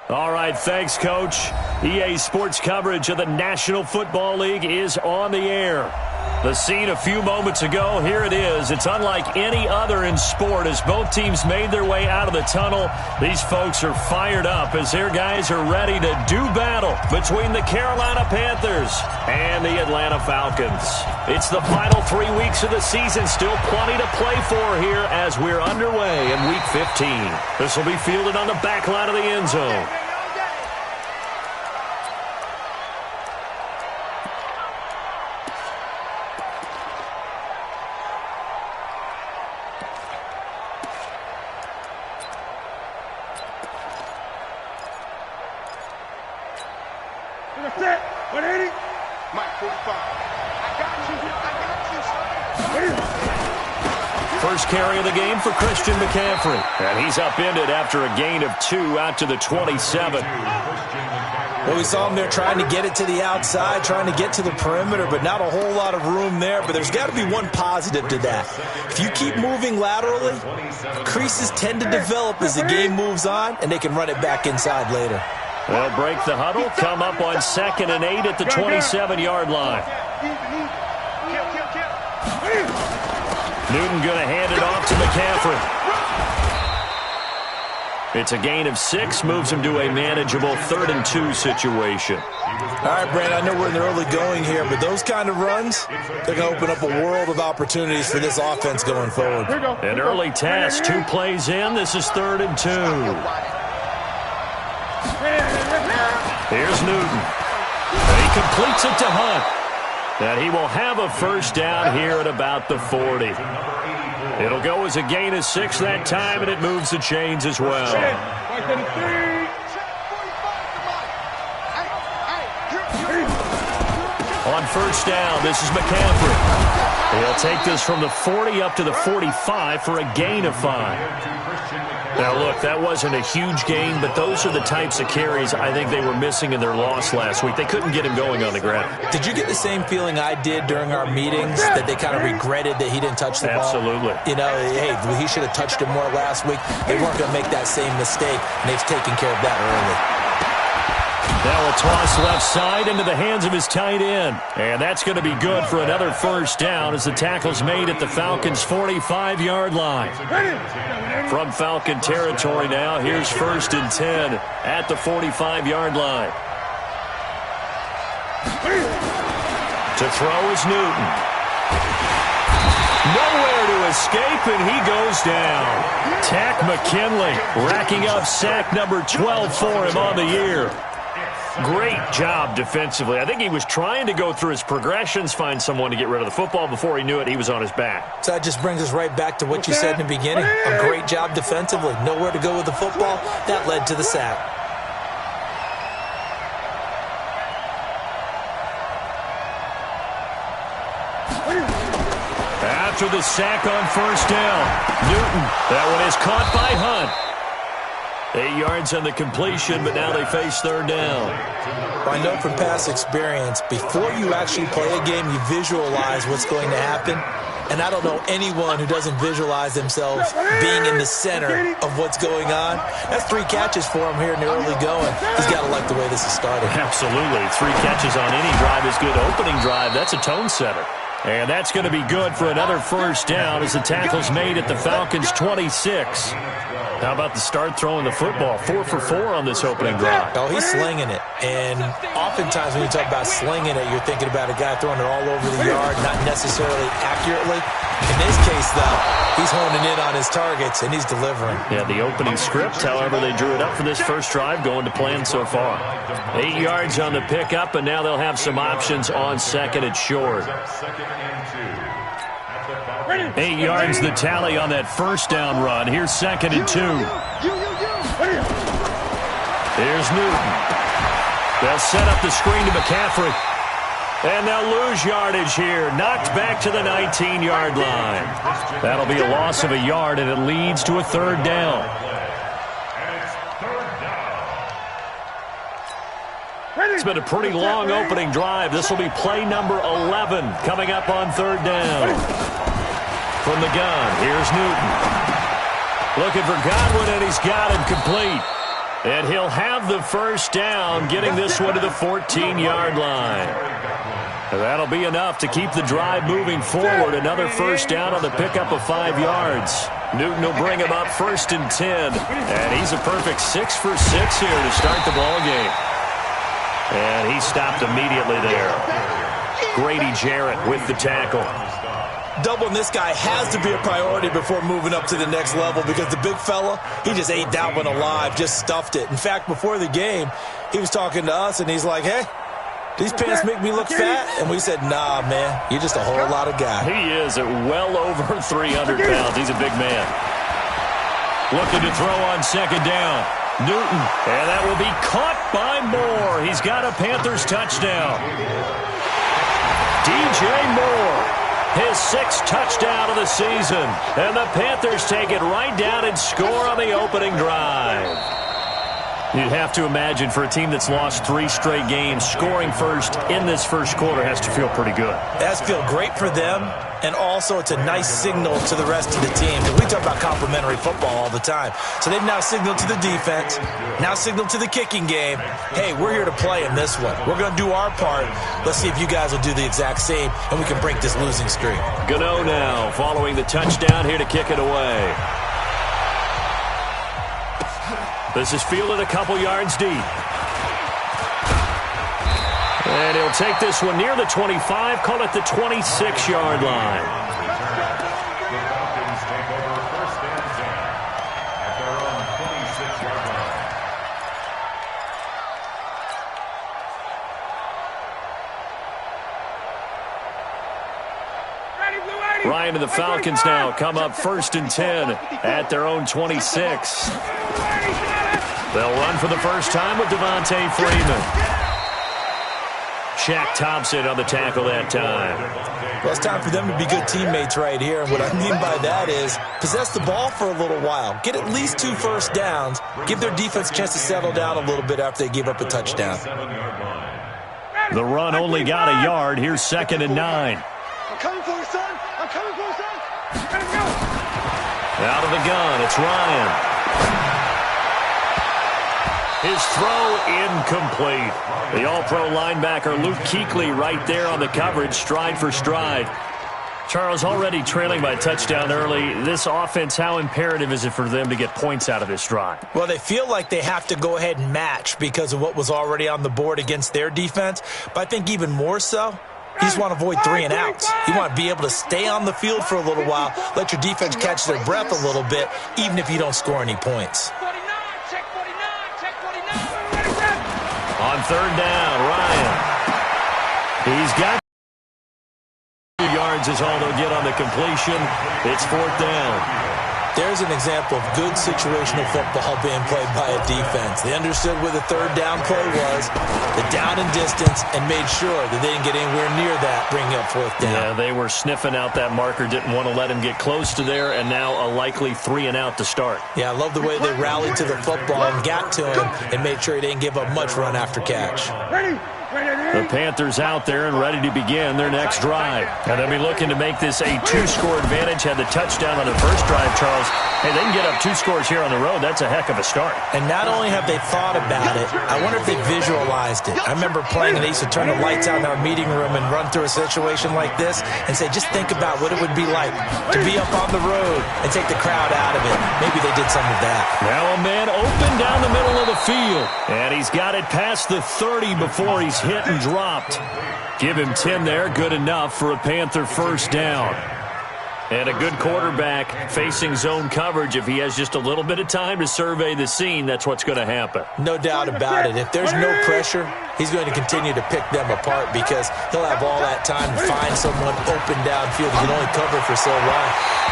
All right, thanks, Coach. EA Sports coverage of the National Football League is on the air. The scene a few moments ago, here it is. It's unlike any other in sport as both teams made their way out of the tunnel. These folks are fired up as their guys are ready to do battle between the Carolina Panthers and the Atlanta Falcons. It's the final 3 weeks of the season. Still plenty to play for here as we're underway in Week 15. This will be fielded on the back line of the end zone. First carry of the game for Christian McCaffrey. And he's upended after a gain of 2 out to the 27. Well, we saw him there trying to get it to the outside, trying to get to the perimeter, but not a whole lot of room there. But there's got to be one positive to that. If you keep moving laterally, creases tend to develop as the game moves on, and they can run it back inside later. They'll break the huddle, come up on 2nd and 8 at the 27-yard line. Newton going to hand it off to McCaffrey. It's a gain of 6, moves him to a manageable 3rd and 2 situation. All right, Brandon, I know we're in the early going here, but those kind of runs, they're going to open up a world of opportunities for this offense going forward. An early test, 2 plays in. This is 3rd and 2. Here's Newton. And he completes it to Hunt. And he will have a first down here at about the 40. It'll go as a gain of 6 that time, and it moves the chains as well. On first down, this is McCaffrey. He'll take this from the 40 up to the 45 for a gain of 5. Now, look, that wasn't a huge gain, but those are the types of carries I think they were missing in their loss last week. They couldn't get him going on the ground. Did you get the same feeling I did during our meetings, that they kind of regretted that he didn't touch the ball? Absolutely. You know, hey, he should have touched it more last week. They weren't going to make that same mistake, and they've taken care of that early. Now a toss left side into the hands of his tight end. And that's going to be good for another first down as the tackle's made at the Falcons' 45-yard line. From Falcon territory now, here's 1st and 10 at the 45-yard line. To throw is Newton. Nowhere to escape, and he goes down. Tack McKinley racking up sack number 12 for him on the year. Great job defensively. I think he was trying to go through his progressions, find someone to get rid of the football. Before he knew it, he was on his back. So that just brings us right back to what you said in the beginning. A great job defensively. Nowhere to go with the football. That led to the sack. After the sack on first down, Newton. That one is caught by Hunt. 8 yards on the completion, but now they face 3rd down. I know from past experience, before you actually play a game, you visualize what's going to happen. And I don't know anyone who doesn't visualize themselves being in the center of what's going on. That's 3 catches for him here in the early going. He's got to like the way this is starting. Absolutely. 3 catches on any drive is good. Opening drive, that's a tone setter. And that's going to be good for another first down as the tackle's made at the Falcons' 26. How about the start throwing the football? 4 for 4 on this opening drive. Oh, he's slinging it. And oftentimes when you talk about slinging it, you're thinking about a guy throwing it all over the yard, not necessarily accurately. In this case, though, he's honing in on his targets, and he's delivering. Yeah, the opening script, however, they drew it up for this first drive, going to plan so far. 8 yards on the pickup, and now they'll have some options on 2nd and short. 8 yards the tally on that first down run. Here's 2nd and 2. Here's Newton. They'll set up the screen to McCaffrey. And they'll lose yardage here. Knocked back to the 19-yard line. That'll be a loss of a yard, and it leads to a 3rd down. It's been a pretty long opening drive. This will be play number 11 coming up on 3rd down. From the gun, here's Newton. Looking for Godwin, and he's got him complete. And he'll have the first down, getting this one to the 14-yard line. And that'll be enough to keep the drive moving forward. Another first down on the pickup of 5 yards. Newton will bring him up 1st and 10. And he's a perfect 6 for 6 here to start the ball game. And he stopped immediately there. Grady Jarrett with the tackle. Doubling this guy has to be a priority before moving up to the next level, because the big fella, he just ate that one alive, just stuffed it. In fact, before the game, he was talking to us, and he's like, hey, these pants make me look fat? And we said, nah, man, you're just a whole lot of guy. He is at well over 300 pounds. He's a big man. Looking to throw on 2nd down. Newton, and that will be caught by Moore. He's got a Panthers touchdown. DJ Moore. His 6th touchdown of the season. And the Panthers take it right down and score on the opening drive. You'd have to imagine for a team that's lost 3 straight games, scoring first in this first quarter has to feel pretty good. It has to feel great for them, and also it's a nice signal to the rest of the team. We talk about complimentary football all the time. So they've now signaled to the defense, now signaled to the kicking game, hey, we're here to play in this one. We're going to do our part. Let's see if you guys will do the exact same, and we can break this losing streak. Gano now following the touchdown here to kick it away. This is fielded a couple yards deep. And he'll take this one near the 25, call it the 26-yard line. Ryan and the Falcons now come up 1st and 10 at their own 26. They'll run for the first time with Devontae Freeman. Shaq Thompson on the tackle that time. Well, it's time for them to be good teammates right here. And what I mean by that is possess the ball for a little while. Get at least 2 first downs. Give their defense a chance to settle down a little bit after they give up a touchdown. The run only got a yard. Here's 2nd and 9. I'm coming for you, son. I'm coming for you, son. Let him go. Out of the gun, it's Ryan. His throw incomplete. The all-pro linebacker Luke Kuechly right there on the coverage, stride for stride. Charles, already trailing by a touchdown early. This offense, how imperative is it for them to get points out of this drive? Well, they feel like they have to go ahead and match because of what was already on the board against their defense. But I think even more so, you just want to avoid 3 and outs. You want to be able to stay on the field for a little while, let your defense catch their breath a little bit, even if you don't score any points. On 3rd down, Ryan. He's got 2 yards is all they'll get on the completion. It's 4th down. There's an example of good situational football being played by a defense. They understood where the 3rd down play was, the down and distance, and made sure that they didn't get anywhere near that, bringing up 4th down. Yeah, they were sniffing out that marker, didn't want to let him get close to there, and now a likely 3 and out to start. Yeah, I love the way they rallied to the football and got to him and made sure he didn't give up much run after catch. The Panthers out there and ready to begin their next drive. And they'll be looking to make this a 2-score advantage. Had the touchdown on the first drive, Charles. Hey, they can get up 2 scores here on the road. That's a heck of a start. And not only have they thought about it, I wonder if they visualized it. I remember playing and they used to turn the lights out in our meeting room and run through a situation like this and say, just think about what it would be like to be up on the road and take the crowd out of it. Maybe they did some of that. Now a man open down the middle of the field. And he's got it past the 30 before he's hit and dropped. Give him 10 there. Good enough for a Panther first down. And a good quarterback facing zone coverage. If he has just a little bit of time to survey the scene, that's what's going to happen. No doubt about it. If there's no pressure, he's going to continue to pick them apart because he'll have all that time to find someone open downfield. He can only cover for so long.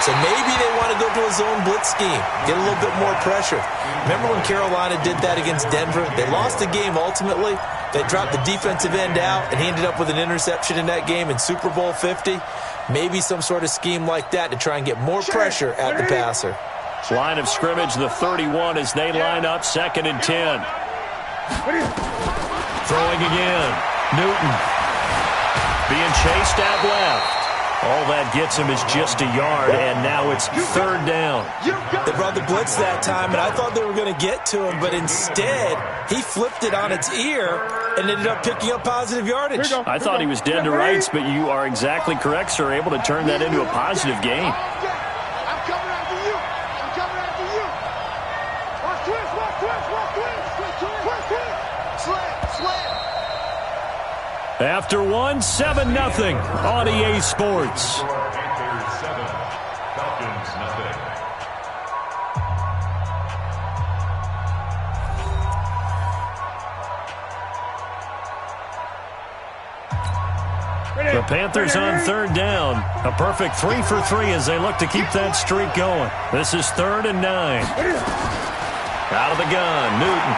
So maybe they want to go to a zone blitz scheme, get a little bit more pressure. Remember when Carolina did that against Denver? They lost the game ultimately. They dropped the defensive end out, and he ended up with an interception in that game in Super Bowl 50. Maybe some sort of scheme like that to try and get more pressure at the passer. Line of scrimmage, the 31 as they line up, 2nd and 10. Throwing again. Newton being chased out left. All that gets him is just a yard, and now it's third down. They brought the blitz that time, and I thought they were going to get to him, but instead he flipped it on its ear and ended up picking up positive yardage. I thought he was dead to rights, but you are exactly correct, sir, able to turn that into a positive gain. I'm coming after you. I'm coming after you. Watch twist, watch twist, watch twist. Twist, twist. Slam. After one, 7-0 on EA Sports. The Panthers on third down. A perfect 3 for 3 as they look to keep that streak going. This is 3rd and 9. Out of the gun, Newton.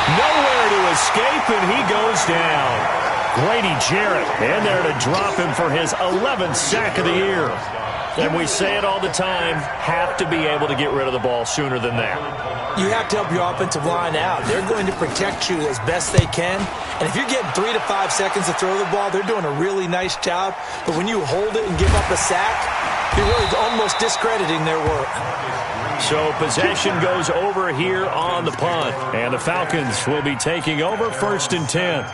Nowhere to escape, and he goes down. Grady Jarrett in there to drop him for his 11th sack of the year. And we say it all the time, have to be able to get rid of the ball sooner than that. You have to help your offensive line out. They're going to protect you as best they can. And if you're getting 3 to 5 seconds to throw the ball, they're doing a really nice job. But when you hold it and give up a sack, you're really almost discrediting their work. So possession goes over here on the punt. And the Falcons will be taking over 1st and 10.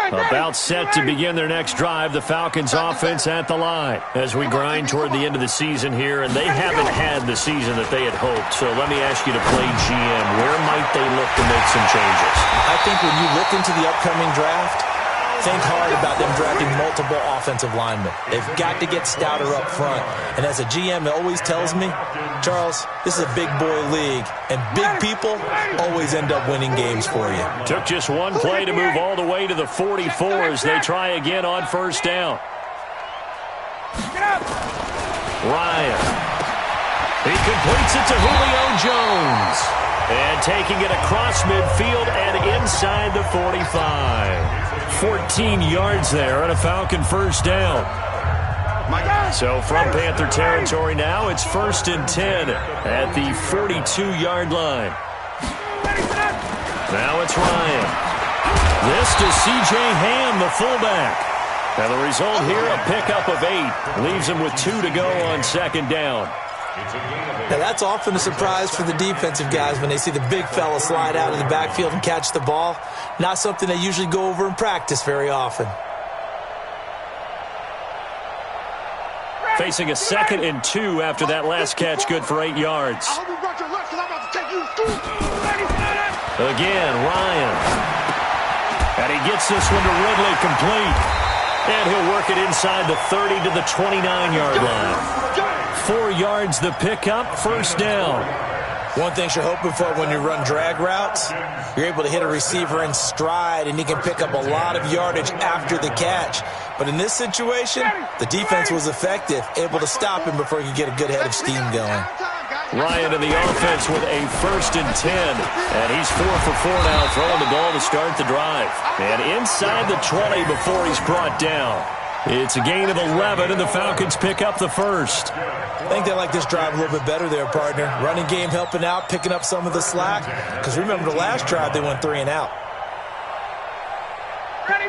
About set to begin their next drive, the Falcons offense at the line as we grind toward the end of the season here, and they haven't had the season that they had hoped. So let me ask you to play GM. Where might they look to make some changes? I think when you look into the upcoming draft, think hard about them drafting multiple offensive linemen. They've got to get stouter up front. And as a GM, it always tells me, Charles, this is a big boy league, and big people always end up winning games for you. Took just one play to move all the way to the 44 as they try again on 1st down. Ryan. He completes it to Julio Jones. And taking it across midfield and inside the 45. 14 yards there on a Falcon 1st down. So from Panther territory now, it's 1st and 10 at the 42-yard line. Now it's Ryan. This to C.J. Ham, the fullback. And the result here, a pickup of 8. Leaves him with 2 to go on 2nd down. Now, that's often a surprise for the defensive guys when they see the big fella slide out of the backfield and catch the ball. Not something they usually go over in practice very often. Facing a 2nd and 2 after that last catch, good for 8 yards. Again, Ryan. And he gets this one to Ridley complete. And he'll work it inside the 30 to the 29-yard line. 4 yards the pickup, 1st down. One thing you're hoping for when you run drag routes, you're able to hit a receiver in stride, and he can pick up a lot of yardage after the catch. But in this situation, the defense was effective, able to stop him before he could get a good head of steam going. Ryan in the offense with a 1st and 10. And he's 4 for 4 now, throwing the ball to start the drive. And inside the 20 before he's brought down. It's a gain of 11, and the Falcons pick up the 1st. I think they like this drive a little bit better there, partner. Running game helping out, picking up some of the slack. Because remember the last drive, they went 3 and out. Ready,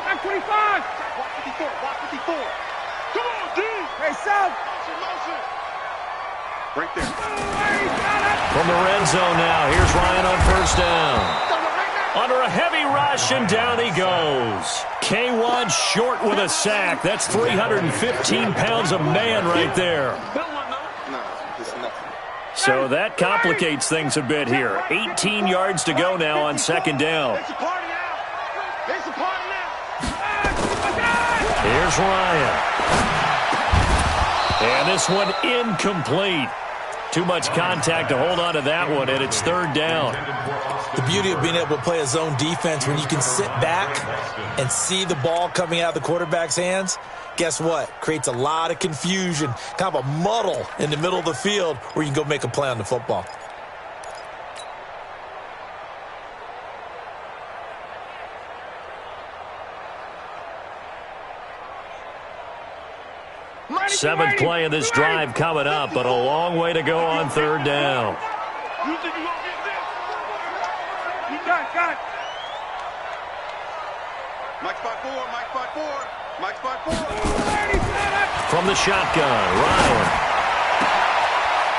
I'm 25. Block 54, block 54. Come on, D. Hey, Sal. Motion. Right there. From the red zone now, here's Ryan on 1st down. Under a heavy rush, and down he goes. K1 short with a sack. That's 315 pounds of man right there. So that complicates things a bit here. 18 yards to go now on 2nd down. Here's Ryan. And this one incomplete. Too much contact to hold on to that one, and it's 3rd down. The beauty of being able to play a zone defense when you can sit back and see the ball coming out of the quarterback's hands, guess what? Creates a lot of confusion, kind of a muddle in the middle of the field where you can go make a play on the football. Seventh play of this drive coming up, but a long way to go on third down. From the shotgun, Ryan.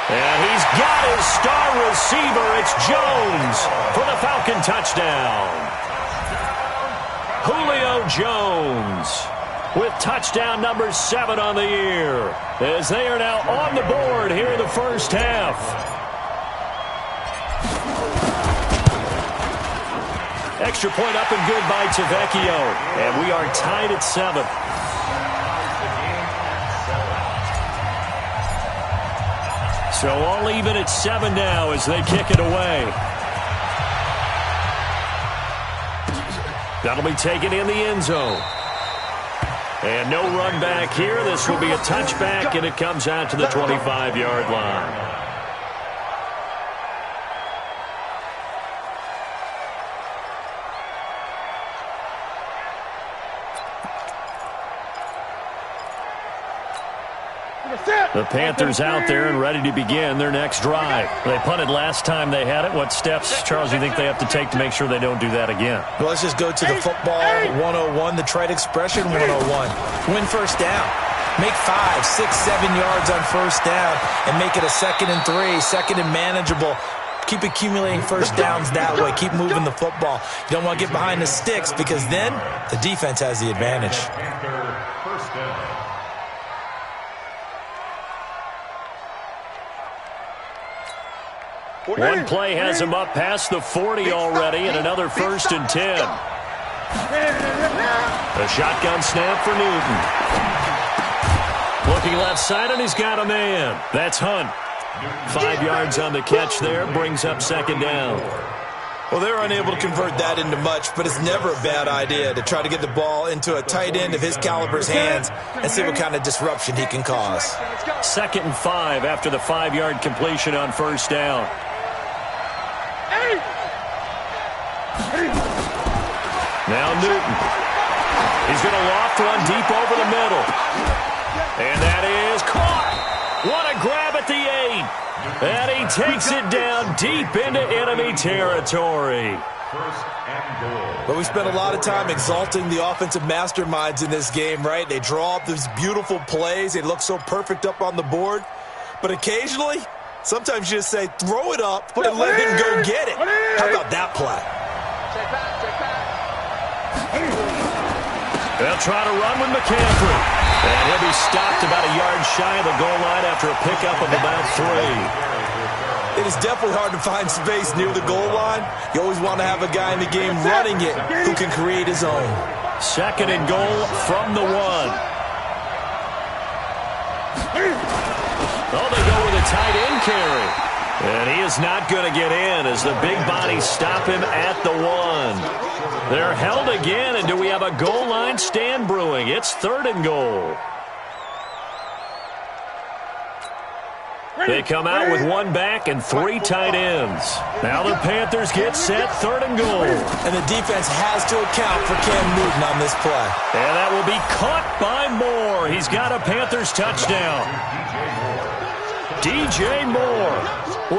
And he's got his star receiver. It's Jones for the Falcon touchdown. Julio Jones with touchdown number 7 on the year, as they are now on the board here in the first half. Extra point up and good by Tavecchio, and we are tied at 7. So all even at 7 now as they kick it away. That'll be taken in the end zone. And no run back here. This will be a touchback, and it comes out to the 25-yard line. The Panthers out there and ready to begin their next drive. They punted last time they had it. What steps, Charles, do you think they have to take to make sure they don't do that again? Well, let's just go to the football 101, the trade expression 101. Win first down. Make 5, 6, 7 yards on first down and make it a 2nd and 3, 2nd and manageable. Keep accumulating first downs that way. Keep moving the football. You don't want to get behind the sticks because then the defense has the advantage. One play has him up past the 40 already, and another 1st and 10. A shotgun snap for Newton. Looking left side, and he's got a man. That's Hunt. 5 yards on the catch there, brings up 2nd down. Well, they were unable to convert that into much, but it's never a bad idea to try to get the ball into a tight end of his caliber's hands and see what kind of disruption he can cause. 2nd and 5 after the 5-yard completion on first down. Now Newton. He's going to loft one deep over the middle. And that is caught. What a grab at the 8. And he takes it down deep into enemy territory. But we spent a lot of time exalting the offensive masterminds in this game, right? They draw up these beautiful plays. They look so perfect up on the board. But occasionally, sometimes you just say, throw it up and let him go get it. How about that play? They'll try to run with McCaffrey. And he'll be stopped about a yard shy of the goal line after a pickup of about 3. It is definitely hard to find space near the goal line. You always want to have a guy in the game running it who can create his own. 2nd and goal from the 1. Oh, they go with a tight end carry. And he is not going to get in as the big bodies stop him at the 1. They're held again, and do we have a goal line stand brewing? It's 3rd and goal. They come out with 1 back and 3 tight ends. Now the Panthers get set, 3rd and goal. And the defense has to account for Cam Newton on this play. And that will be caught by Moore. He's got a Panthers touchdown. DJ Moore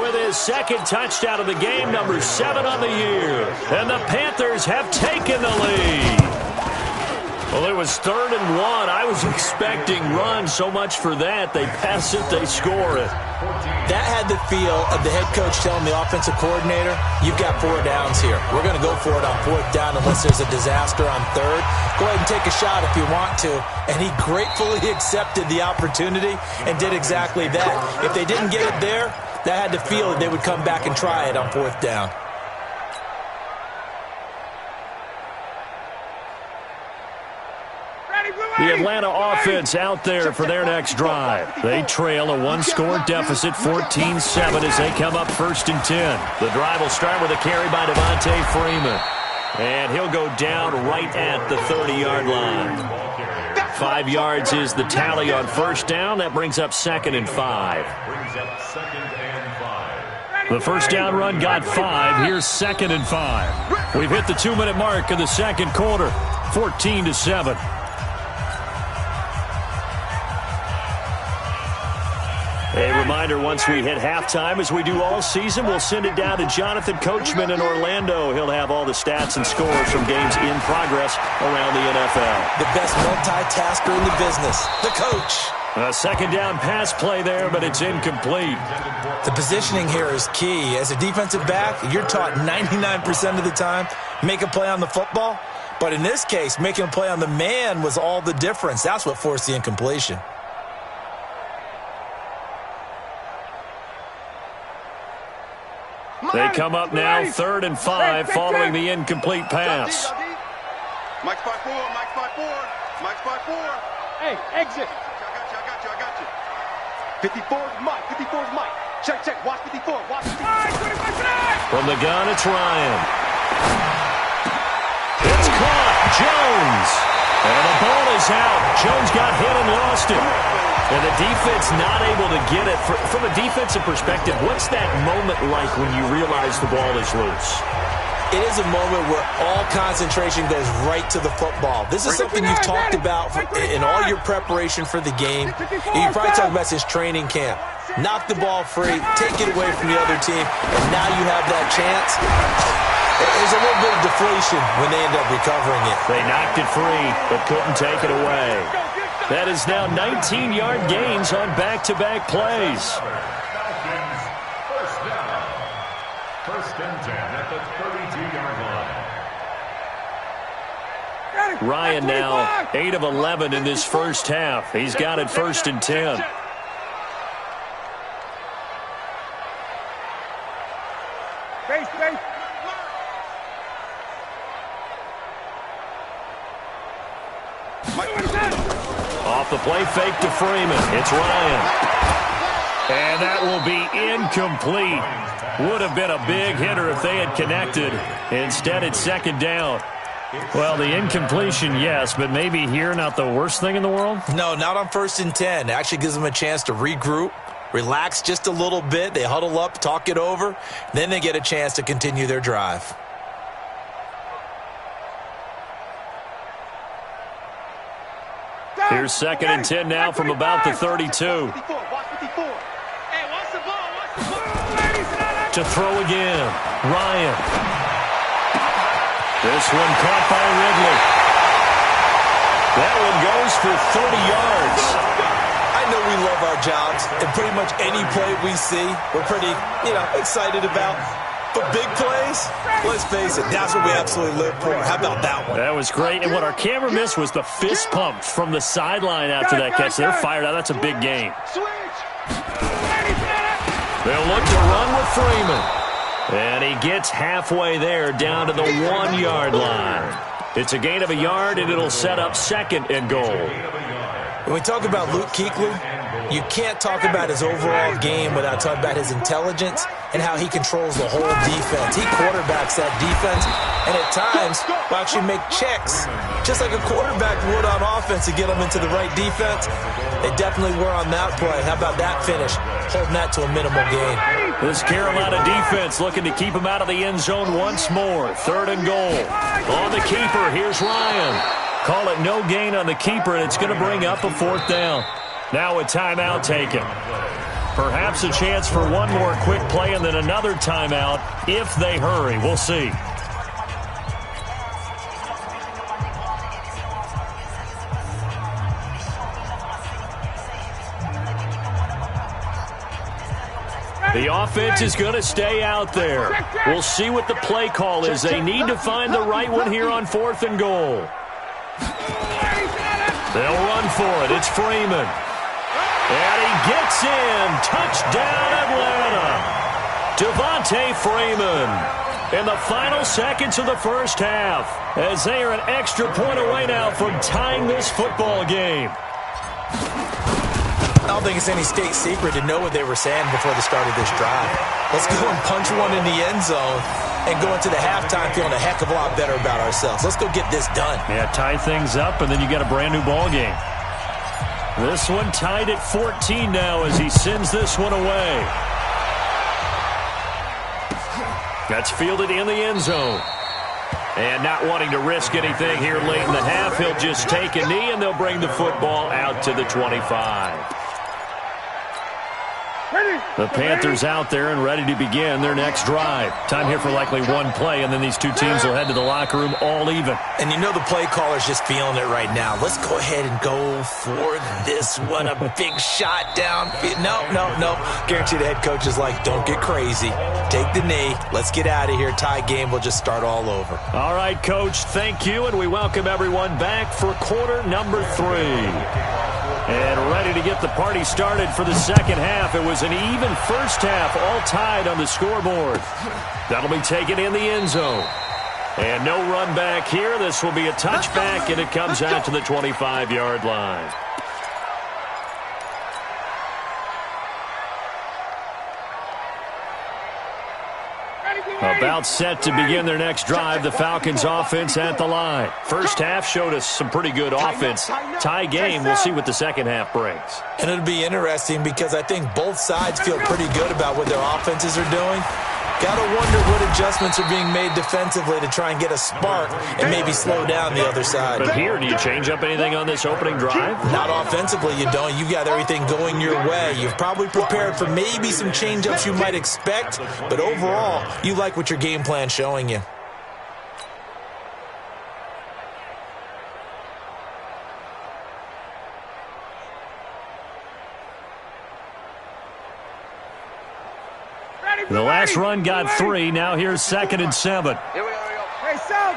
with his 2nd touchdown of the game, number 7 on the year. And the Panthers have taken the lead. Well, it was 3rd and 1. I was expecting run, so much for that. They pass it, they score it. That had the feel of the head coach telling the offensive coordinator, you've got 4 downs here. We're going to go for it on 4th down unless there's a disaster on 3rd. Go ahead and take a shot if you want to. And he gratefully accepted the opportunity and did exactly that. If they didn't get it there, that had the feel that they would come back and try it on 4th down. The Atlanta offense out there for their next drive. They trail a 1-score deficit, 14-7, as they come up 1st and 10. The drive will start with a carry by Devontae Freeman. And he'll go down right at the 30-yard line. 5 yards is the tally on 1st down. That brings up 2nd and 5. The 1st down run got 5. Here's 2nd and 5. We've hit the 2-minute mark of the 2nd quarter, 14-7. A reminder, once we hit halftime, as we do all season, we'll send it down to Jonathan Coachman in Orlando. He'll have all the stats and scores from games in progress around the NFL. The best multitasker in the business, the coach. A second down pass play there, but it's incomplete. The positioning here is key. As a defensive back, you're taught 99% of the time, make a play on the football. But in this case, making a play on the man was all the difference. That's what forced the incompletion. They come up now, 3rd and 5, following the incomplete pass. Mike's 5-4, Mike's 5-4, Mike's 5-4. Hey, exit. I got you. 54 is Mike, 54 is Mike. Check, watch 54, watch 54. From the gun, it's Ryan. It's caught, Jones. And the ball is out. Jones got hit and lost it. And the defense not able to get it. From a defensive perspective, what's that moment like when you realize the ball is loose? It is a moment where all concentration goes right to the football. This is something you've talked about in all your preparation for the game. You probably talked about since training camp. Knock the ball free, take it away from the other team, and now you have that chance. There's a little bit of deflation when they end up recovering it. They knocked it free, but couldn't take it away. That is now 19-yard gains on back-to-back plays. First and 10 at the 32-yard line. Ryan now 8 of 11 in this first half. He's got it 1st and 10. Base. Off the play fake to Freeman. It's Ryan. And that will be incomplete. Would have been a big hitter if they had connected. Instead, it's 2nd down. Well, the incompletion, yes, but maybe here not the worst thing in the world? No, not on 1st and 10. It actually gives them a chance to regroup, relax just a little bit. They huddle up, talk it over. Then they get a chance to continue their drive. Here's 2nd and 10 now from about the 32. To throw again, Ryan. This one caught by Ridley. That one goes for 30 yards. I know we love our jobs, and pretty much any play we see, we're pretty, excited about. But big plays, let's face it, that's what we absolutely live for. How about that one? That was great. And what our camera missed was the fist pump from the sideline after that catch. They're fired out. That's a big game. They'll look to run with Freeman. And he gets halfway there down to the 1-yard line. It's a gain of a yard, and it'll set up 2nd and goal. When we talk about Luke Kuechly, you can't talk about his overall game without talking about his intelligence and how he controls the whole defense. He quarterbacks that defense, and at times will actually make checks, just like a quarterback would on offense to get them into the right defense. They definitely were on that play. How about that finish? Holding that to a minimal gain. This Carolina defense looking to keep him out of the end zone once more. 3rd and goal. On the keeper, here's Ryan. Call it no gain on the keeper, and it's going to bring up a 4th down. Now a timeout taken. Perhaps a chance for one more quick play and then another timeout if they hurry. We'll see. The offense is going to stay out there. We'll see what the play call is. They need to find the right one here on 4th and goal. They'll run for it. It's Freeman. And he gets in. Touchdown, Atlanta. Devontae Freeman in the final seconds of the first half as they are an extra point away now from tying this football game. I don't think it's any state secret to know what they were saying before the start of this drive. Let's go and punch one in the end zone and go into the halftime feeling a heck of a lot better about ourselves. Let's go get this done. Yeah, tie things up, and then you got a brand new ball game. This one tied at 14 now as he sends this one away. That's fielded in the end zone. And not wanting to risk anything here late in the half, he'll just take a knee, and they'll bring the football out to the 25. The Panthers out there and ready to begin their next drive. Time here for likely one play, and then these two teams will head to the locker room all even. And you know the play caller's just feeling it right now. Let's go ahead and go for this one. A big shot down. No. Guarantee the head coach is like, don't get crazy. Take the knee. Let's get out of here. Tie game will just start all over. All right, Coach, thank you, and we welcome everyone back for quarter number 3. And ready to get the party started for the second half. It was an even first half, all tied on the scoreboard. That'll be taken in the end zone. And no run back here. This will be a touchback, and it comes out to the 25-yard line. About set to begin their next drive, the Falcons offense at the line. First half showed us some pretty good offense. Tie game, we'll see what the second half brings. And it'll be interesting because I think both sides feel pretty good about what their offenses are doing. Gotta wonder what adjustments are being made defensively to try and get a spark and maybe slow down the other side. But here, do you change up anything on this opening drive? Not offensively, you don't. You've got everything going your way. You've probably prepared for maybe some change-ups you might expect, but overall, you like what your game plan's showing you. The last run got 3. Now here's 2nd and 7. Here we go. Hey, South.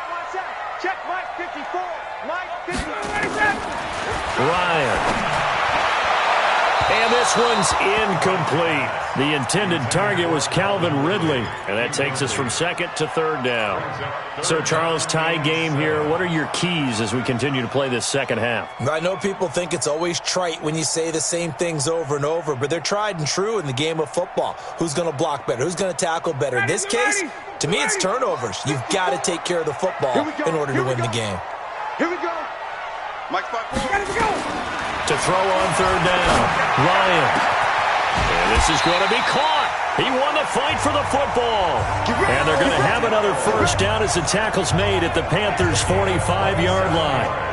Watch out. Check Mike 54. Mike 54. Ryan. And this one's incomplete. The intended target was Calvin Ridley. And that takes us from 2nd to 3rd down. So, Charles, tie game here. What are your keys as we continue to play this second half? I know people think it's always trite when you say the same things over and over, but they're tried and true in the game of football. Who's going to block better? Who's going to tackle better? In this case, to me, it's turnovers. You've got to take care of the football in order to win the game. Here we go. Mike 54. To throw on 3rd down, Ryan. And this is going to be caught. He won the fight for the football. And they're going to have another first down as the tackle's made at the Panthers' 45-yard line.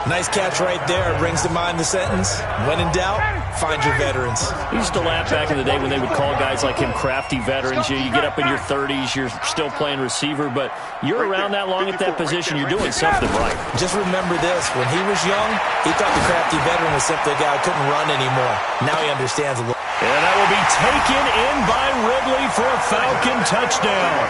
Nice catch right there. Brings to mind the sentence, when in doubt, find your veterans. He used to laugh back in the day when they would call guys like him crafty veterans. You get up in your 30s, you're still playing receiver, but you're around that long at that position, you're doing something right. Just remember this. When he was young, he thought the crafty veteran was simply a guy who couldn't run anymore. Now he understands a little. And that will be taken in by Ridley for a Falcon touchdown.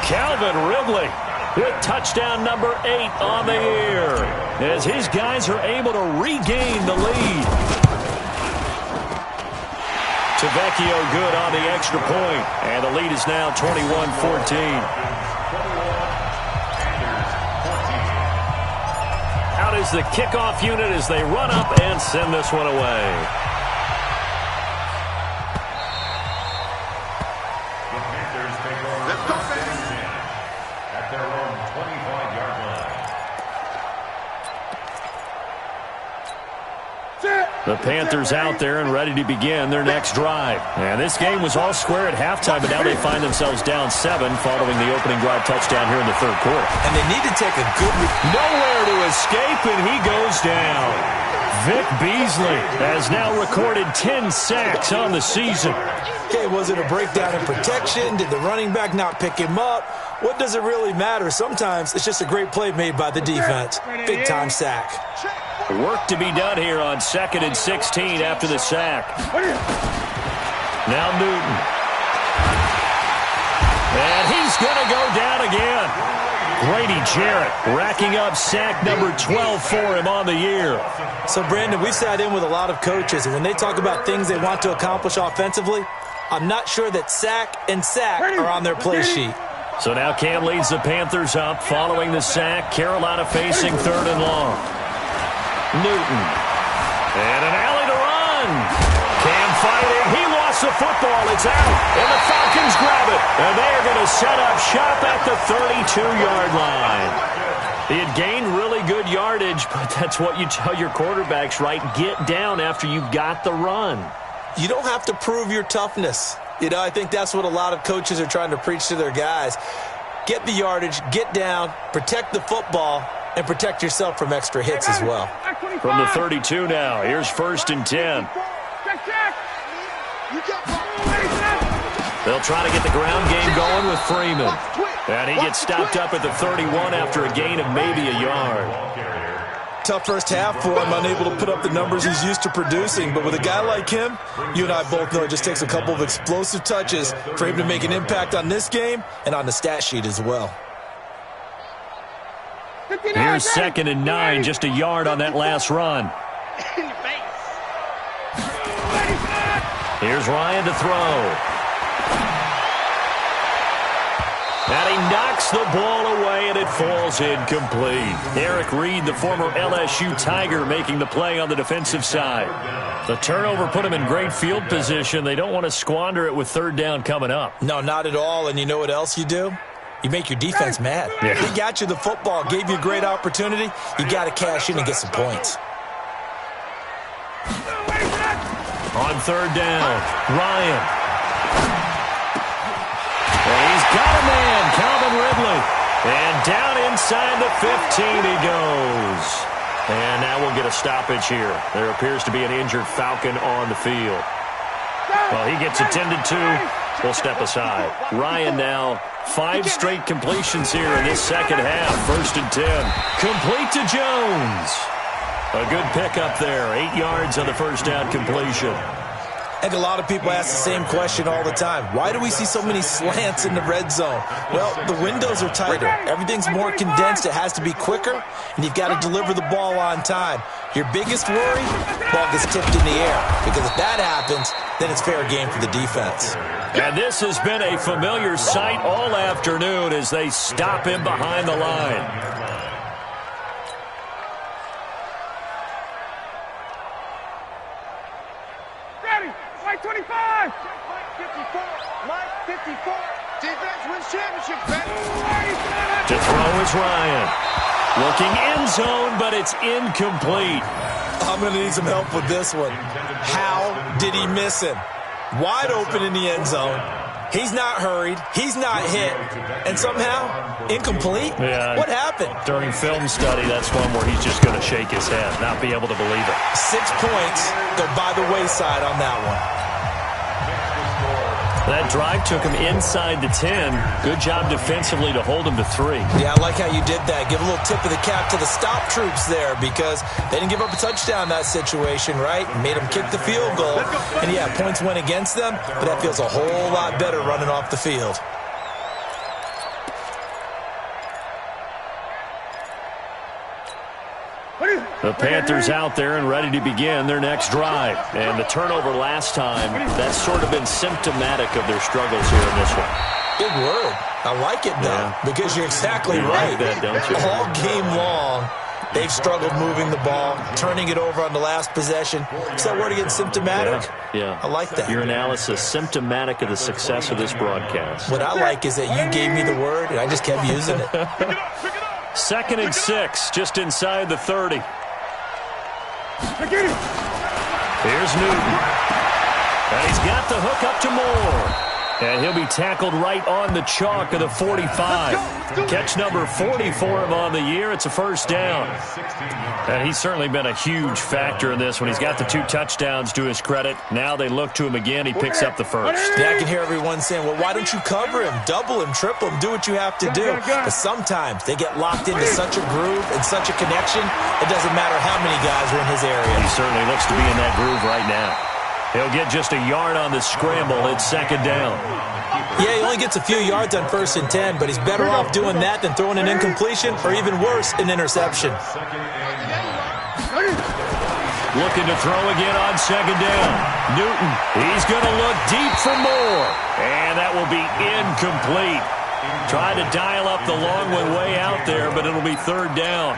Calvin Ridley with touchdown number 8 on the year as his guys are able to regain the lead. Tavecchio good on the extra point, and the lead is now 21-14. Out is the kickoff unit as they run up and send this one away. The Panthers out there and ready to begin their next drive. And this game was all square at halftime, but now they find themselves down 7 following the opening drive touchdown here in the 3rd quarter. And they need to take a good... Nowhere to escape, and he goes down. Vic Beasley has now recorded 10 sacks on the season. Okay, was it a breakdown in protection? Did the running back not pick him up? What does it really matter? Sometimes it's just a great play made by the defense. Big-time sack. Work to be done here on 2nd and 16 after the sack. Now Newton. And he's going to go down again. Grady Jarrett racking up sack number 12 for him on the year. So, Brandon, we've sat in with a lot of coaches, and when they talk about things they want to accomplish offensively, I'm not sure that sack and sack are on their play sheet. So now Cam leads the Panthers up following the sack. Carolina facing 3rd and long. Newton. And an alley to run. Cam fighting. He lost the football. It's out. And the Falcons grab it. And they are going to set up shop at the 32-yard line. He had gained really good yardage, but that's what you tell your quarterbacks, right? Get down after you got the run. You don't have to prove your toughness. You know, I think that's what a lot of coaches are trying to preach to their guys. Get the yardage, get down, protect the football, and protect yourself from extra hits as well. From the 32 now, here's 1st and 10. They'll try to get the ground game going with Freeman. And he gets stopped up at the 31 after a gain of maybe a yard. Tough first half for him, unable to put up the numbers he's used to producing. But with a guy like him, you and I both know it just takes a couple of explosive touches for him to make an impact on this game and on the stat sheet as well. Here's 2nd and 9, just a yard on that last run. Here's Ryan to throw. And he knocks the ball away, and it falls incomplete. Eric Reed, the former LSU Tiger, making the play on the defensive side. The turnover put him in great field position. They don't want to squander it with 3rd down coming up. No, not at all. And you know what else you do? You make your defense mad. Yeah. He got you the football, gave you a great opportunity. You got to cash in and get some points. On 3rd down, Ryan. And he's got a man, Calvin Ridley. And down inside the 15 he goes. And now we'll get a stoppage here. There appears to be an injured Falcon on the field. Well, he gets attended to. We'll step aside. Ryan now, 5 straight completions here in this second half. 1st and 10. Complete to Jones. A good pickup there. 8 yards on the first down completion. And a lot of people ask the same question all the time. Why do we see so many slants in the red zone? Well, the windows are tighter. Everything's more condensed. It has to be quicker, and you've got to deliver the ball on time. Your biggest worry, ball gets tipped in the air. Because if that happens, then it's fair game for the defense. And this has been a familiar sight all afternoon as they stop him behind the line. Mike 25! Mike 54! Mike 54! Defense wins championships, baby! To throw is Ryan. Looking end zone, but it's incomplete. I'm going to need some help with this one. How did he miss him? Wide open in the end zone. He's not hurried. He's not hit. And somehow, incomplete? Yeah. What happened? During film study, that's one where he's just going to shake his head, not be able to believe it. 6 points go by the wayside on that one. That drive took him inside the 10. Good job defensively to hold him to 3. Yeah, I like how you did that. Give a little tip of the cap to the stop troops there because they didn't give up a touchdown in that situation, right? Made them kick the field goal. And, yeah, points went against them, but that feels a whole lot better running off the field. The Panthers out there and ready to begin their next drive. And the turnover last time, that's sort of been symptomatic of their struggles here in this one. Big word. I like it, though, because you're exactly right. Like that, don't you? All game long, they've struggled moving the ball, turning it over on the last possession. Is that word again, symptomatic? Yeah. I like that. Your analysis, symptomatic of the success of this broadcast. What I like is that you gave me the word, and I just kept using it. 2nd and 6, just inside the 30. Here's Newton. And he's got the hook up to Moore. And he'll be tackled right on the chalk of the 45. Catch number 40 for him on the year. It's a first down. And he's certainly been a huge factor in this one. He's got the 2 touchdowns to his credit. Now they look to him again. He picks up the first. Yeah, I can hear everyone saying, well, why don't you cover him, double him, triple him, do what you have to do. But sometimes they get locked into such a groove and such a connection, it doesn't matter how many guys are in his area. He certainly looks to be in that groove right now. He'll get just a yard on the scramble. It's 2nd down. Yeah, he only gets a few yards on 1st and 10, but he's better off doing that than throwing an incompletion or even worse, an interception. Looking to throw again on 2nd down. Newton, he's going to look deep for more. And that will be incomplete. Tried to dial up the long one way out there, but it'll be 3rd down.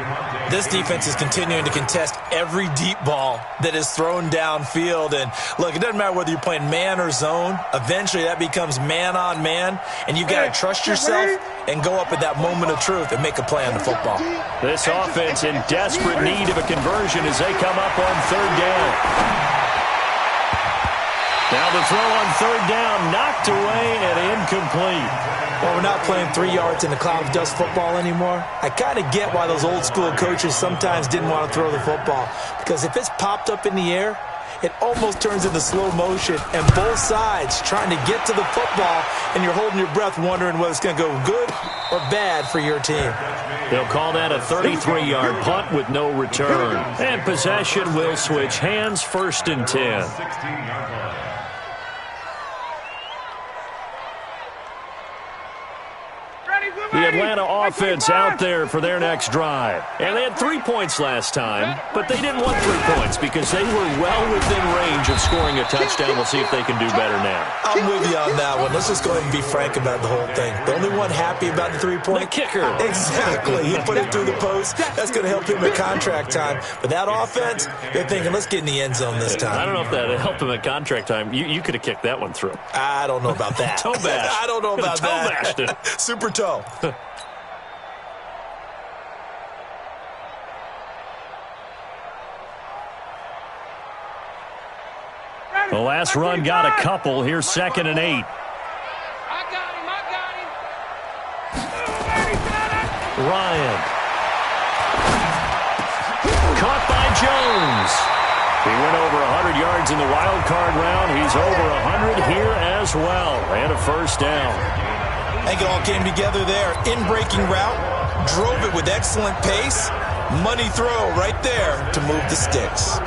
This defense is continuing to contest every deep ball that is thrown downfield. And, look, it doesn't matter whether you're playing man or zone. Eventually, that becomes man-on-man. And you've got to trust yourself and go up at that moment of truth and make a play on the football. This offense in desperate need of a conversion as they come up on 3rd down. Now the throw on 3rd down, knocked away and incomplete. Well, we're not playing 3 yards in the cloud of dust football anymore. I kind of get why those old school coaches sometimes didn't want to throw the football. Because if it's popped up in the air, it almost turns into slow motion, and both sides trying to get to the football, and you're holding your breath wondering whether it's going to go good or bad for your team. They'll call that a 33-yard punt with no return. And possession will switch hands, 1st and 10. The Atlanta offense out there for their next drive. And they had 3 points last time, but they didn't want 3 points because they were well within range of scoring a touchdown. We'll see if they can do better now. I'm with you on that one. Let's just go ahead and be frank about the whole thing. The only one happy about the 3-point? The kicker. Exactly. He put it through the post. That's going to help him at contract time. But that offense, they're thinking, let's get in the end zone this time. I don't know if that helped him at contract time. You could have kicked that one through. I don't know about that. Toe bash. I don't know about toe that. Bashed it. Super toe. The last run got a couple. Here's 2nd and 8. I got him. Ryan. Caught by Jones. He went over 100 yards in the wild card round. He's over 100 here as well. And a 1st down. I think it all came together there. In-breaking route. Drove it with excellent pace. Money throw right there to move the sticks.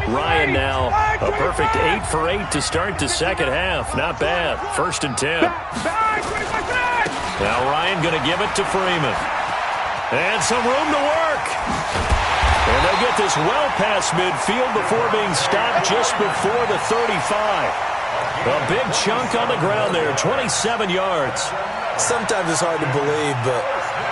Ryan now a perfect 8 for 8 to start the second half. Not bad. 1st and 10. Now Ryan going to give it to Freeman. And some room to work. And they'll get this well past midfield before being stopped just before the 35. A big chunk on the ground there, 27 yards. Sometimes it's hard to believe, but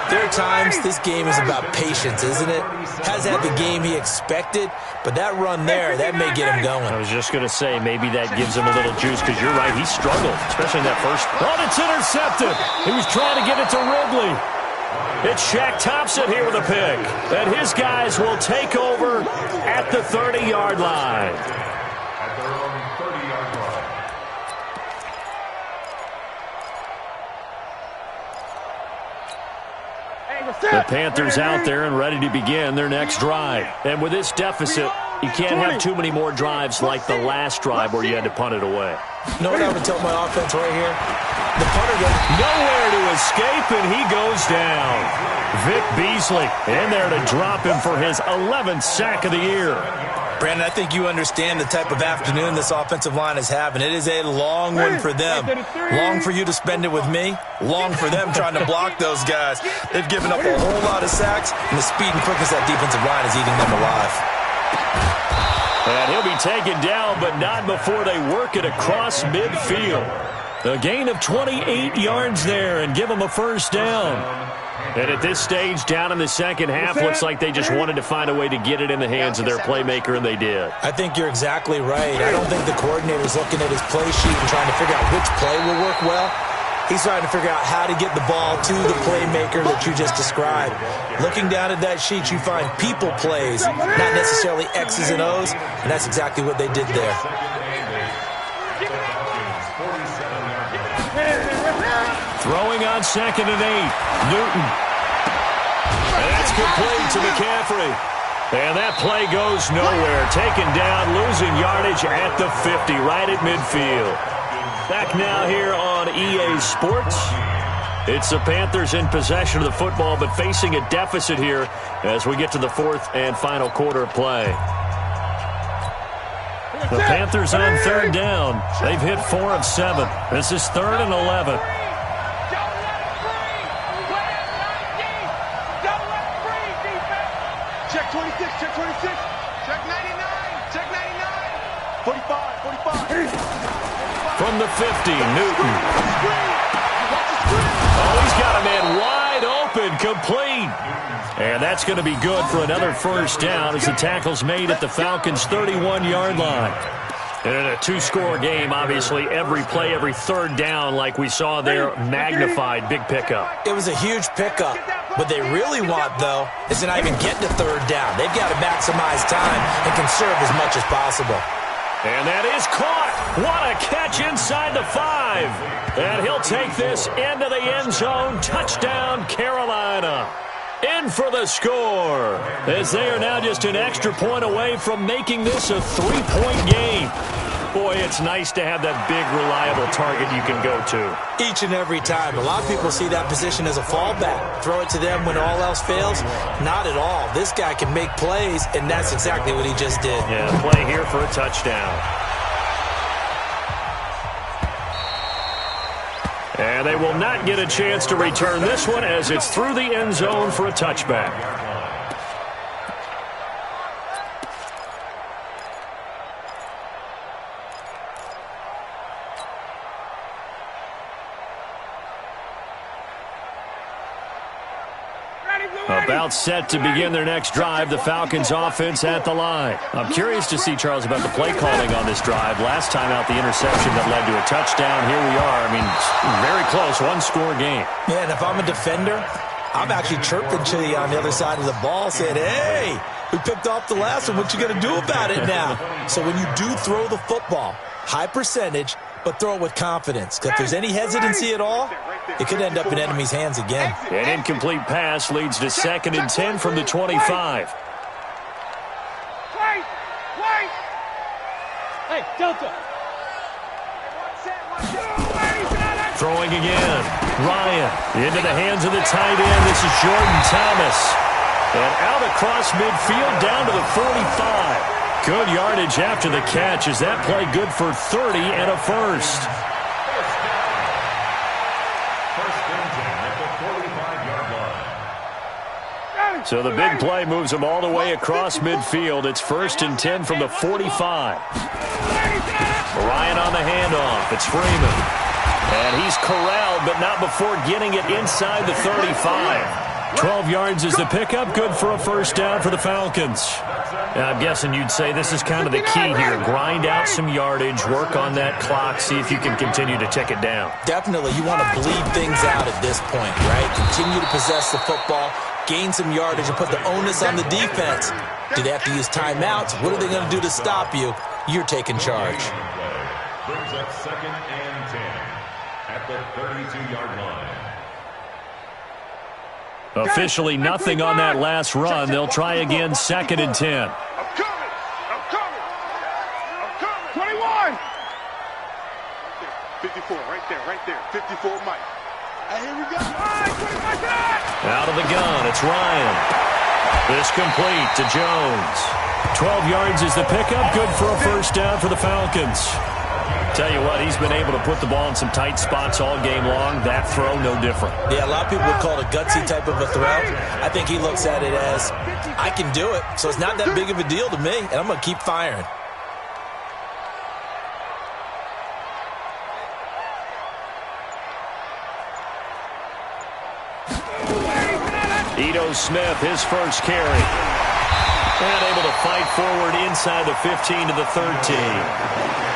there are times this game is about patience, isn't it? Has had the game he expected, but that run there, that may get him going. I was just going to say, maybe that gives him a little juice, because you're right, he struggled, especially in that first. Oh, it's intercepted. He was trying to get it to Ridley. It's Shaq Thompson here with a pick. And his guys will take over at the 30-yard line. The Panthers out there and ready to begin their next drive. And with this deficit, you can't have too many more drives like the last drive where you had to punt it away. You know what I would tell my offense right here? The punter goes nowhere to escape, and he goes down. Vic Beasley in there to drop him for his 11th sack of the year. Brandon, I think you understand the type of afternoon this offensive line is having. It is a long one for them. Long for you to spend it with me. Long for them trying to block those guys. They've given up a whole lot of sacks, and the speed and quickness of that defensive line is eating them alive. And he'll be taken down, but not before they work it across midfield. A gain of 28 yards there and give them a 1st down. And at this stage, down in the second half, looks like they just wanted to find a way to get it in the hands of their playmaker, and they did. I think you're exactly right. I don't think the coordinator's looking at his play sheet and trying to figure out which play will work well. He's trying to figure out how to get the ball to the playmaker that you just described. Looking down at that sheet, you find people plays, not necessarily X's and O's, and that's exactly what they did there. Throwing on 2nd and 8. Newton. And that's complete to McCaffrey. And that play goes nowhere. Taken down, losing yardage at the 50, right at midfield. Back now here on EA Sports. It's the Panthers in possession of the football, but facing a deficit here as we get to the 4th and final quarter of play. The Panthers on 3rd down. They've hit 4 of 7. This is 3rd and 11. Check 26, check 26, check 99, check 99, 45. From the 50, Newton. Oh, he's got a man wide open, complete. And that's going to be good for another 1st down as the tackle's made at the Falcons' 31-yard line. And in a 2-score game, obviously, every play, every 3rd down, like we saw there, magnified. Big pickup. It was a huge pickup. What they really want, though, is to not even get to 3rd down. They've got to maximize time and conserve as much as possible. And that is caught. What a catch inside the 5. And he'll take this into the end zone. Touchdown, Carolina. In for the score, as they are now just an extra point away from making this a 3-point game. Boy, it's nice to have that big, reliable target you can go to. Each and every time. A lot of people see that position as a fallback. Throw it to them when all else fails. Not at all. This guy can make plays, and that's exactly what he just did. Yeah, play here for a touchdown. And they will not get a chance to return this one as it's through the end zone for a touchback. About set to begin their next drive, the Falcons offense at the line. I'm curious to see, Charles, about the play calling on this drive. Last time out, the interception that led to a touchdown. Here we are. I mean, very close, one-score game. Yeah, and if I'm a defender, I'm actually chirping to you on the other side of the ball, saying, hey, we picked off the last one. What you going to do about it now? So when you do throw the football, high percentage, but throw it with confidence. Because if there's any hesitancy at all, it could end up in enemy's hands again. An incomplete pass leads to 2nd and 10 from the 25. Hey, Delta. Throwing again. Ryan into the hands of the tight end. This is Jordan Thomas. And out across midfield down to the 45. Good yardage after the catch. Is that play good for 30 and a first? So the big play moves them all the way across midfield. It's 1st and 10 from the 45. Ryan on the handoff. It's Freeman. And he's corralled, but not before getting it inside the 35. 12 yards is the pickup. Good for a first down for the Falcons. I'm guessing you'd say this is kind of the key here. Grind out some yardage, work on that clock, see if you can continue to tick it down. Definitely. You want to bleed things out at this point, right? Continue to possess the football, gain some yardage, and put the onus on the defense. Do they have to use timeouts? What are they going to do to stop you? You're taking charge. Brings up 2nd and 10 at the 32-yard line. Officially nothing on that last run. They'll try again, 2nd and 10. I'm coming. 21. 54, right there. 54, Mike. Here we go. Out of the gun, it's Ryan. This complete to Jones. 12 yards is the pickup. Good for a first down for the Falcons. Tell you what, he's been able to put the ball in some tight spots all game long. That throw, no different. Yeah, a lot of people would call it a gutsy type of a throw. I think he looks at it as, I can do it, so it's not that big of a deal to me, and I'm going to keep firing. Ito Smith, his first carry. And able to fight forward inside the 15 to the 13.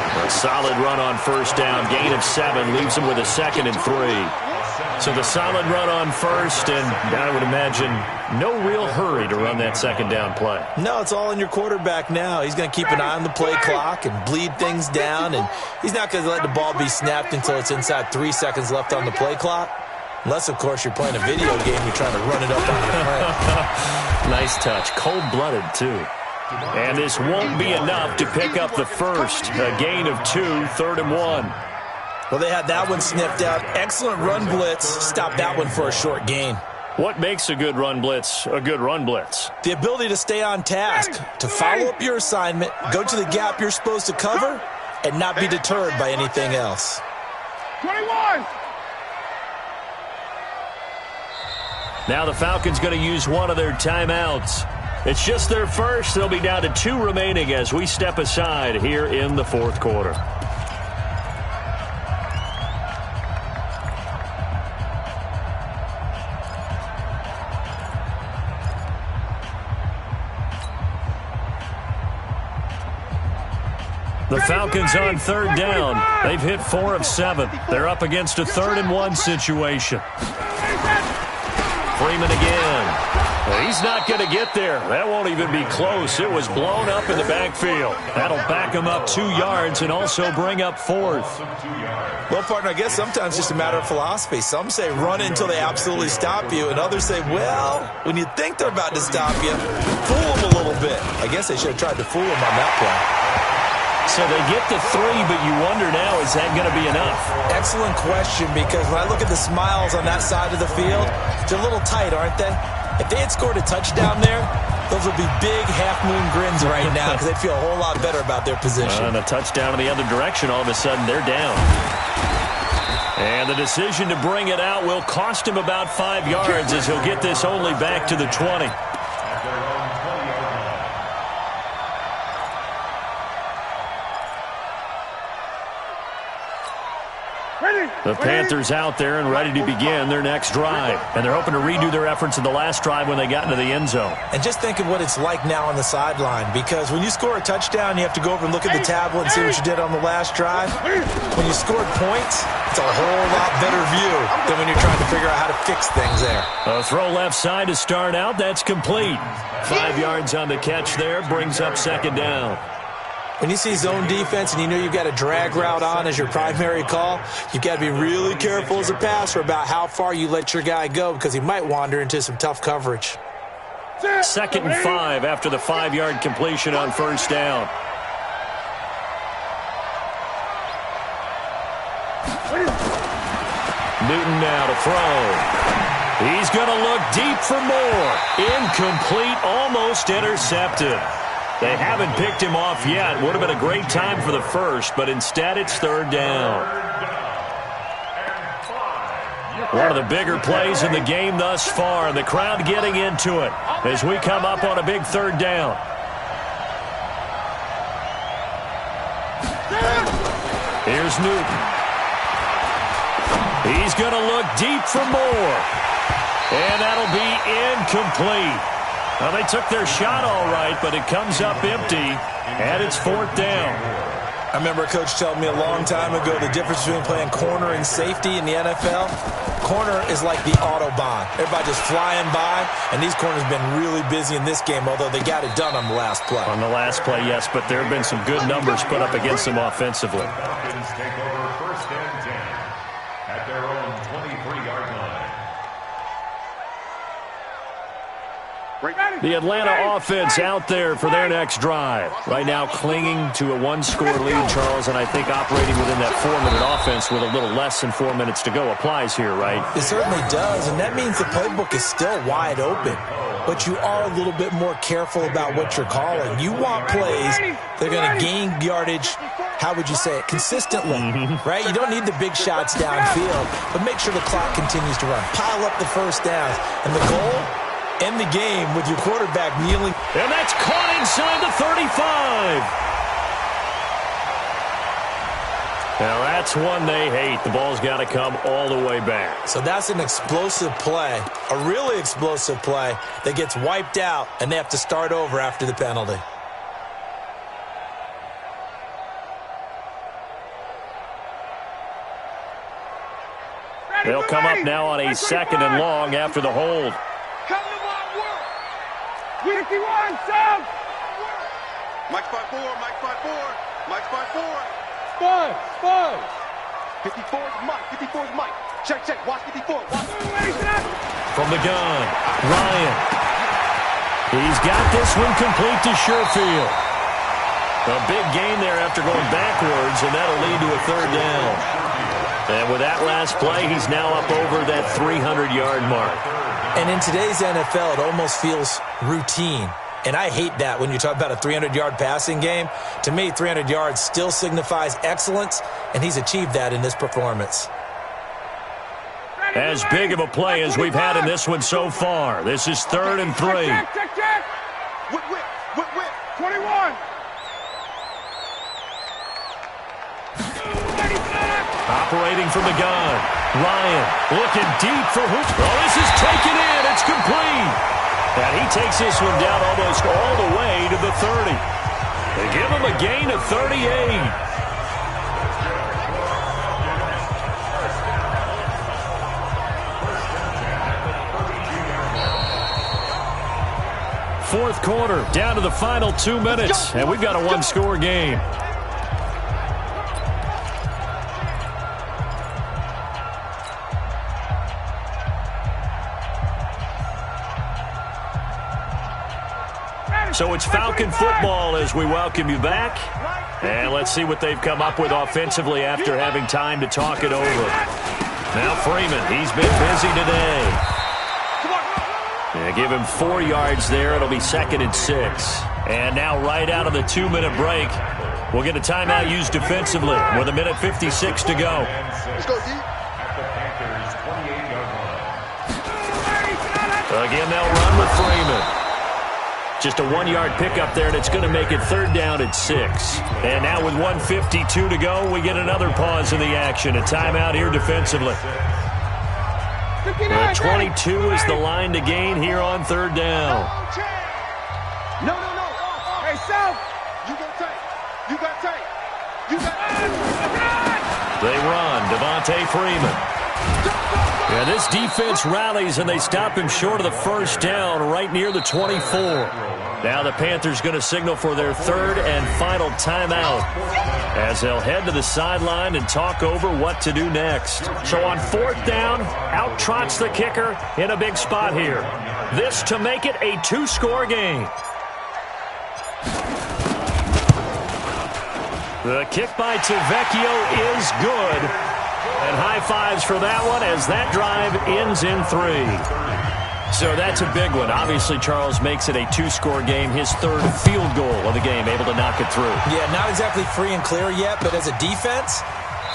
A solid run on first down. Gain of 7 leaves him with a 2nd and 3. So the solid run on first, and I would imagine no real hurry to run that 2nd down play. No, it's all in your quarterback now. He's going to keep an eye on the play clock and bleed things down, and he's not going to let the ball be snapped until it's inside 3 seconds left on the play clock. Unless, of course, you're playing a video game, you're trying to run it up on your friend. Nice touch. Cold-blooded, too. And this won't be enough to pick up the first. A gain of 2, 3rd and 1. Well, they had that one sniffed out. Excellent run blitz. Stop that one for a short gain. What makes a good run blitz a good run blitz? The ability to stay on task, to follow up your assignment, go to the gap you're supposed to cover, and not be deterred by anything else. 21. Now the Falcons going to use one of their timeouts. It's just their first. They'll be down to 2 remaining as we step aside here in the 4th quarter. The Falcons on 3rd down. They've hit 4 of 7. They're up against a 3rd and 1 situation. Freeman again. He's not going to get there. That won't even be close. It was blown up in the backfield. That'll back him up 2 yards and also bring up 4th. Well, partner, I guess sometimes it's just a matter of philosophy. Some say run until they absolutely stop you, and others say, well, when you think they're about to stop you, fool them a little bit. I guess they should have tried to fool them on that play. So they get the 3, but you wonder now, is that going to be enough? Excellent question, because when I look at the smiles on that side of the field, they're a little tight, aren't they? If they had scored a touchdown there, those would be big half-moon grins right now because they'd feel a whole lot better about their position. And a touchdown in the other direction, all of a sudden they're down. And the decision to bring it out will cost him about 5 yards as he'll get this only back to the 20. The Panthers out there and ready to begin their next drive. And they're hoping to redo their efforts in the last drive when they got into the end zone. And just think of what it's like now on the sideline, because when you score a touchdown, you have to go over and look at the tablet and see what you did on the last drive. When you scored points, it's a whole lot better view than when you're trying to figure out how to fix things there. A throw left side to start out. That's complete. 5 yards on the catch there. Brings up 2nd down. When you see zone defense and you know you've got a drag route on as your primary call, you've got to be really careful as a passer about how far you let your guy go because he might wander into some tough coverage. 2nd and 5 after the 5-yard completion on 1st down. Newton now to throw. He's going to look deep for more. Incomplete, almost intercepted. They haven't picked him off yet. Would have been a great time for the first, but instead it's 3rd down. One of the bigger plays in the game thus far, and the crowd getting into it as we come up on a big 3rd down. Here's Newton. He's going to look deep for more, and that'll be incomplete. Well, they took their shot all right, but it comes up empty, and it's 4th down. I remember a coach telling me a long time ago the difference between playing corner and safety in the NFL. Corner is like the Autobahn. Everybody just flying by, and these corners have been really busy in this game, although they got it done on the last play. On the last play, yes, but there have been some good numbers put up against them offensively. Falcons take over 1st and 10 at their own 23-yard line. The Atlanta offense out there for their next drive. Right now clinging to a 1-score lead, Charles, and I think operating within that 4-minute offense with a little less than 4 minutes to go applies here, right? It certainly does, and that means the playbook is still wide open. But you are a little bit more careful about what you're calling. You want plays that are going to gain yardage, how would you say it, consistently, right? You don't need the big shots downfield, but make sure the clock continues to run. Pile up the first downs, and the goal, end the game with your quarterback kneeling. And that's caught inside the 35. Now that's one they hate. The ball's got to come all the way back. So that's an explosive play, a really explosive play that gets wiped out, and they have to start over after the penalty. They'll come up now on a 2nd and long after the hold. 51, Sam! Mike 5-4, Mike 5-4, Mike 5-4. Spud. 54 is Mike, 54 is Mike. Check, watch 54, watch. From the gun, Ryan. He's got this one complete to Sherfield. A big gain there after going backwards, and that'll lead to a 3rd down. And with that last play, he's now up over that 300-yard mark. And in today's NFL, it almost feels routine. And I hate that when you talk about a 300-yard passing game. To me, 300 yards still signifies excellence, and he's achieved that in this performance. As big of a play as we've had in this one so far. This is 3rd and 3. Check. Whip. 21. Operating from the gun. Ryan looking deep for who? Oh, this is taken in. It's complete. And he takes this one down almost all the way to the 30. They give him a gain of 38. fourth quarter, down to the final 2 minutes, and we've got a one-score game. So it's Falcon football as we welcome you back. And let's see what they've come up with offensively after having time to talk it over. Now Freeman, he's been busy today. Yeah, give him 4 yards there. It'll be 2nd and 6. And now right out of the 2-minute break, we'll get a timeout used defensively with 1:56 to go. Let's go, D. Again, they'll run with Freeman. Just a 1-yard pickup there, and it's going to make it 3rd down at 6. And now with 1:52 to go, we get another pause in the action. A timeout here defensively. 22 is the line to gain here on 3rd down. No. Hey, South. You got tight. You got tight. You got tight. They run. Devontae Freeman. Yeah, this defense rallies, and they stop him short of the 1st down right near the 24. Now the Panthers going to signal for their 3rd and final timeout as they'll head to the sideline and talk over what to do next. So on 4th down, out trots the kicker in a big spot here. This to make it a 2-score game. The kick by Tavecchio is good. And high fives for that one as that drive ends in 3. So that's a big one. Obviously, Charles makes it a 2-score game. His 3rd field goal of the game, able to knock it through. Yeah, not exactly free and clear yet, but as a defense,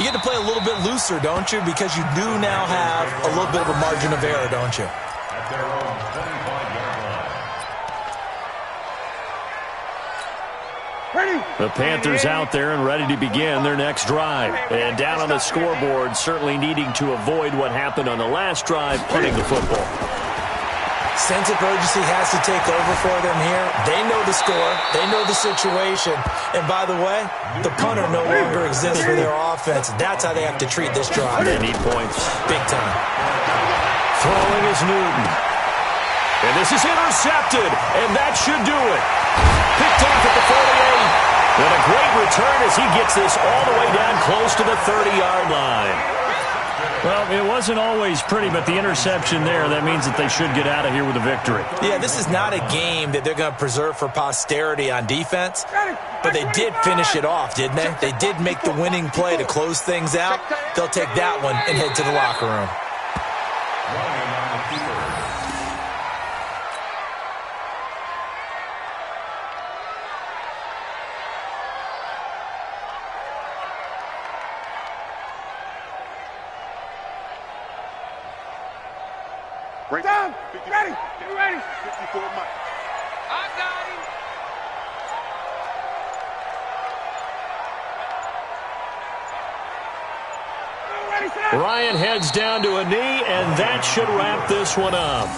you get to play a little bit looser, don't you? Because you do now have a little bit of a margin of error, don't you? At their own 25-yard line. The Panthers out there and ready to begin their next drive. And down on the scoreboard, certainly needing to avoid what happened on the last drive, punting the football. Sense of urgency has to take over for them here. They know the score. They know the situation. And by the way, the punter no longer exists for their offense. That's how they have to treat this drive. They need points. Big time. Throwing is Newton. And this is intercepted, and that should do it. Picked off at the 48. And a great return as he gets this all the way down close to the 30-yard line. Well, it wasn't always pretty, but the interception there, that means that they should get out of here with a victory. Yeah, this is not a game that they're going to preserve for posterity on defense, but they did finish it off, didn't they? They did make the winning play to close things out. They'll take that one and head to the locker room. Break down. Ready. Get ready. 54 Mike. I got him. Ryan heads down to a knee, and that should wrap this one up.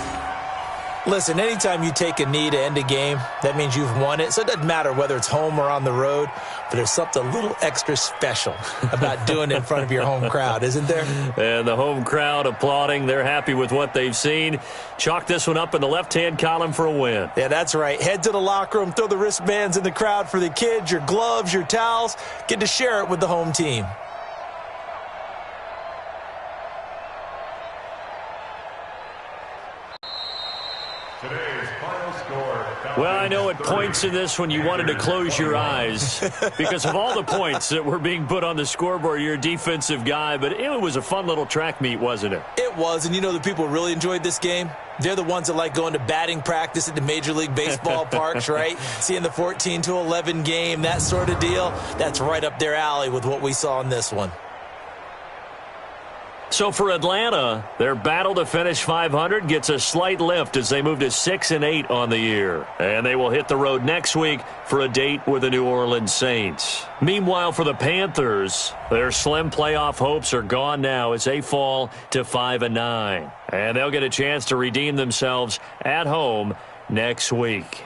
Listen, anytime you take a knee to end a game, that means you've won it. So it doesn't matter whether it's home or on the road, but there's something a little extra special about doing it in front of your home crowd, isn't there? And the home crowd applauding. They're happy with what they've seen. Chalk this one up in the left-hand column for a win. Yeah, that's right. Head to the locker room, throw the wristbands in the crowd for the kids, your gloves, your towels. Get to share it with the home team. Well, I know at points in this when you wanted to close your eyes because of all the points that were being put on the scoreboard. You're a defensive guy, but it was a fun little track meet, wasn't it? It was, and you know the people really enjoyed this game? They're the ones that like going to batting practice at the Major League Baseball parks, right? Seeing the 14-11 game, that sort of deal. That's right up their alley with what we saw in this one. So for Atlanta, their battle to finish 500 gets a slight lift as they move to 6-8 on the year. And they will hit the road next week for a date with the New Orleans Saints. Meanwhile, for the Panthers, their slim playoff hopes are gone now as they fall to 5-9. And they'll get a chance to redeem themselves at home next week.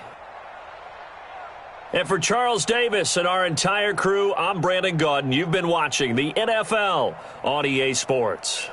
And for Charles Davis and our entire crew, I'm Brandon Gaudin. You've been watching the NFL on EA Sports.